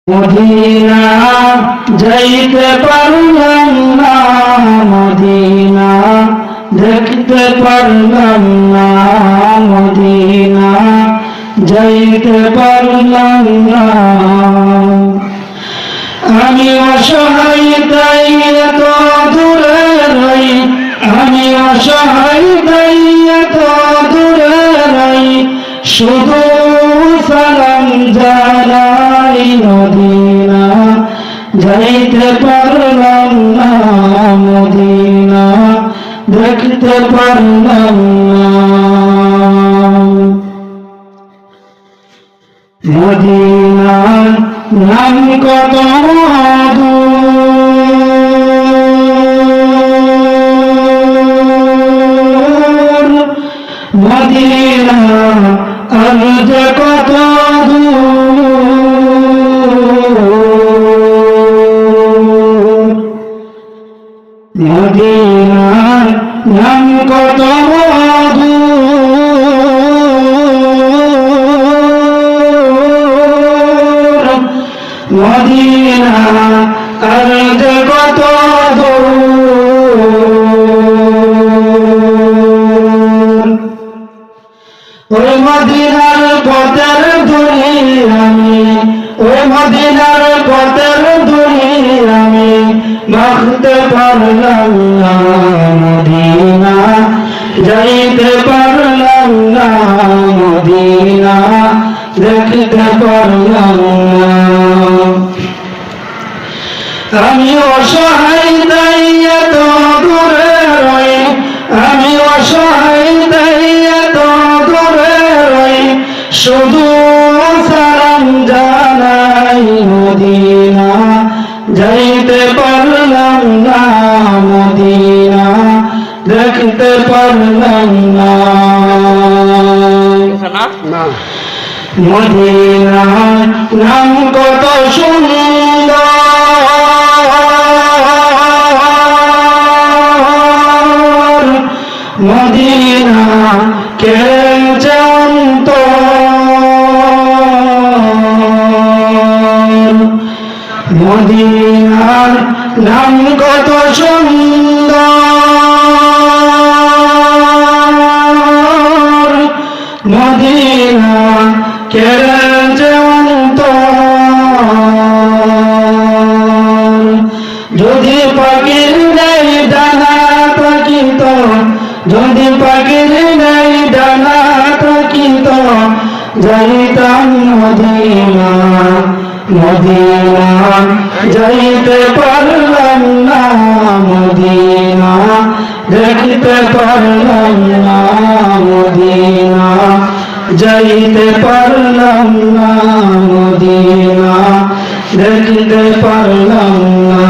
Medina যাইতে পারলাম না, মদিনা দেখতে পারলাম না, মদিনা যাইতে পারলাম না। আমি অসহায় তাই এত দূরে রই, আমি অসহায় তাই এত দূরে রই, শুধু সালাম জানাই মদিনা যাইতে পারলাম না, মদিনা দেখতে পারলাম না। মদিনার নাম কত দূর, মদিনা আর যে কত দূর, মদিনার নাম কত দূর, মদিনা আর যে কত দূর। ওই মদিনার পথের ধুলি আমি, ওই মদিনার পথের ধুলি আমি মাখতে পারলাম না, মদিনা যাইতে পারলাম না, মদিনা দেখতে পারলাম না। আমি অসহায় তাই এত দূরে রই, আমি অসহায় তাই এত দূরে রই, শুধু সালাম জানাই মদিনা যাইতে পারলাম না, মদিনা দেখতে পারলাম না। মদিনার নাম কত সুন্দর, মদিনা কে জানত, মদিনার নাম কত সুন্দর, মদিনা কে জানত। যদি পাখির নেই ডানা থাকিত, যদি পাখির নেই ডানা থাকিত, যাইতাম মদিনা, মদিনা যাইতে পারলাম না, মদিনা দেখতে পারলাম না, মদিনা যাইতে পারলাম না, মদিনা দেখতে পারলাম না।